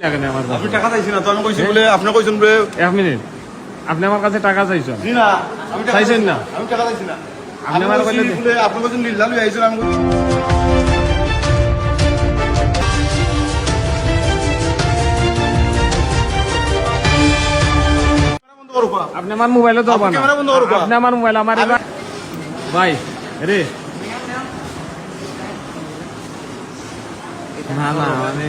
আপনি টাকা চাইছি না তো আমি কইছি বলে আপনি কইছেন বলে 1 মিনিট আপনি আমার কাছে টাকা চাইছেন জি না আমি টাকা চাইছেন না আমি টাকা চাইছি না আপনি আমার কইলে বলে আপনি কইছেন লিল্লাহ লই আইছেন আমি আপনি আমার মোবাইলে তো বানা ক্যামেরা বন্ধ করো আপনি আমার মোবাইল আমার ভাই রে না না মানে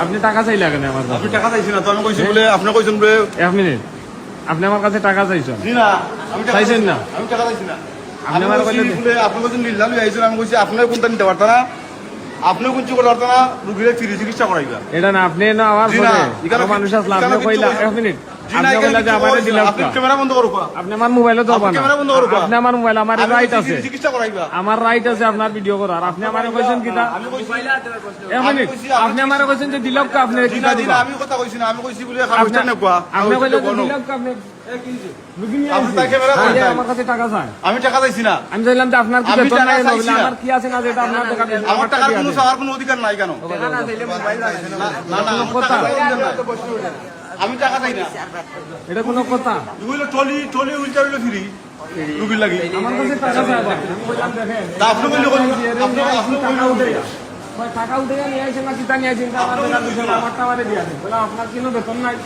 আপনি টাকা চাইলে কেন আমার কাছে আপনি টাকা চাইছি না তো আমি কইছি বলে আপনি কইছেন বলে 1 মিনিট আপনি আমার কাছে টাকা চাইছেন জি না আমি টাকা চাইছেন না আমি টাকা চাইছি না আপনি আমার কইলে বলে আপনি কইছেন লিল্লাহ লই আইছেন আমি কইছি আপনার কোনটা নিতে পারতা না আপনিও কোন করতে পারতা না রোগীর ফ্রি চিকিৎসা করাইবা এটা না আপনি না আমার জি না, পরে এখানে মানুষ আসলে আপনি কইলা 1 মিনিট জি না আপনি কইলা যে আমারে দিলাম আপনি ক্যামেরা বন্ধ করো আপনি আমার মোবাইলে তো বানা ক্যামেরা বন্ধ করো আপনি আমার মোবাইল আমার রাইট আছে চিকিৎসা করাইবা আমার রাইট আছে আপনার ভিডিও করার আপনি আমারে কইছেন কিটা আমি কইছি 1 মিনিট আপনি আমারে কইছেন যে দিলাম কা আপনি জি কিটা না জি না দিবা আমি কথা কইছি না আমি কইছি বলে খাবস্টার না কোয়া আপনি কইলে যে দিলাম কা আপনি আপনি তার ক্যামেরা আরে করেন আমার কাছে টাকা চাই আমি টাকা চাইছি না আমি চাইলাম যে আপনার কি আমি বেতন টাকা নাই চাইছি না। আমার কি আছে না যেটা আপনার টাকা দিবেন আমার টাকার কোনো চাওয়ার কোনো অধিকার নাই কেন না না আমার কথা। টাকার অধিকার নাই। আমি টাকা চাই না এটা কোনো কথা হইলো টলি টলি উল্টা হইলো ফ্রি রুগীর লাগি আমার কাছে টাকা চাই আবার। আমি কইলাম দেখেন তা আপনি কইলে আপনি আপনি টাকা উঠে টাকা উঠে নিয়ে আসেন না কিতা নিয়ে আসেন আমার টাকা দিবেন আমারটা আমারে দিয়ে দেন বলে আপনার কোনো বেতন নাই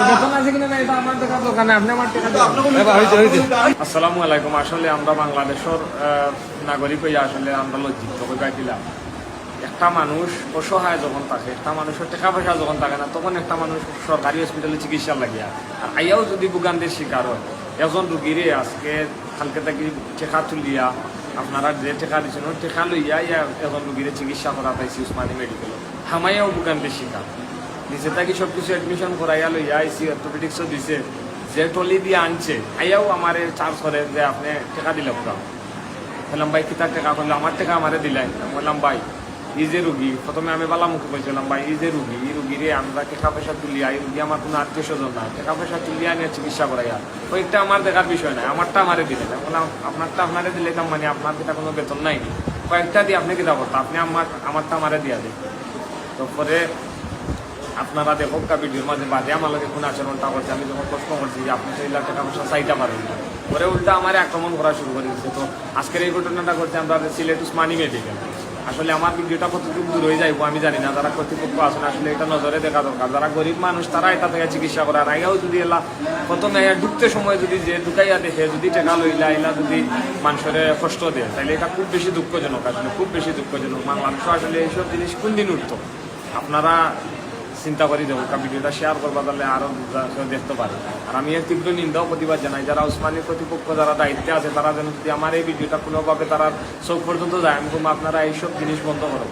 বেতন আছে কিনা না এটা আমার টাকা দোকানে আপনি আমার টাকা দিবেন আসসালামু আলাইকুম আসলে আমরা বাংলাদেশের নাগরিক হইয়া আসলে আমরা লজ্জিত হয়ে পাইছিলাম একটা মানুষ অসহায় যখন থাকে একটা মানুষের টাকা পয়সা যখন থাকে না তখন একটা মানুষ সরকারি হসপিটালে চিকিৎসা লাগিয়া আর আইয়াও যদি ভোগান্তির শিকার হয় একজন রুগীরে আজকে কালকে থেকে টেকা তুলিয়া আপনারা যে টেকা দিচ্ছেন ওই টেকা লইয়া ইয়া একজন রুগীরে চিকিৎসা করা পাইছি উসমানী মেডিকেলে হামাইয়াও ভোগান্তির শিকার নিচে থাকি সব কিছু অ্যাডমিশন করাইয়া লইয়া আইসি অর্থোপেডিক্সও দিছে যে টলি দিয়ে আনছে আইয়াও আমার চার্জ করে যে আপনি টেকা দিলে বললাম ভাই কিতার টাকা করলে আমার টাকা আমারে দিলেন বললাম ভাই এই যে রুগী প্রথমে আমি বালা মুখে বলছিলাম ভাই এই যে রুগী এই রুগীরে আমরা টাকা পয়সা তুলিয়া এই রুগী আমার কোনো আত্মীয় স্বজন না টাকা পয়সা তুলিয়া নিয়ে চিকিৎসা করাইয়া ওইটা আমার দেখার বিষয় নাই আমারটা আমারে দিলেন বললাম আপনারটা আপনারে দিলে মানে আপনার কিটা কোনো বেতন নাই কয়েকটা দিয়ে আপনি কিতা করতো আপনি আমারটা আমারে দিয়া দেন তারপরে আপনারা দেখো ভিডিওর মাঝে বাদে আমার লোকে কোন আচরণটা করছে আমি যখন প্রশ্ন করছি যে আপনি তো এই লাখ টাকা পয়সা চাইতে পারেন না পরে উল্টা আমার আক্রমণ করা শুরু করে দিচ্ছে তো আজকের এই ঘটনাটা করছে আমরা সিলেট উসমানী মেডিকেল আসলে আমার ভিডিওটা কতটুকু দূর হয়ে যাইবো আমি জানি না যারা কর্তৃপক্ষ আসেন আসলে এটা নজরে দেখা দরকার যারা গরিব মানুষ তারা এটা থেকে চিকিৎসা করে আর আগেও যদি এলা প্রথমে ঢুকতে সময় যদি যে ঢুকাইয়া দেখে যদি টেকা লইলা এলা যদি মানুষের কষ্ট দেয় তাহলে এটা খুব বেশি দুঃখজনক আসলে খুব বেশি দুঃখজনক মানুষ আসলে এইসব জিনিস কোন দিন উঠতো আপনারা চিন্তা করি দেবো ভিডিওটা শেয়ার করবা তাহলে আরো দেখতে পারে আর আমি এর তীব্র নিন্দাও প্রতিবাদ জানাই যারা উসমানী কর্তৃপক্ষ যারা দায়িত্বে আছে তারা যেন যদি আমার এই ভিডিওটা কোনোভাবে তারা চোখ পর্যন্ত যায় আমি আপনারা এইসব জিনিস বন্ধ করো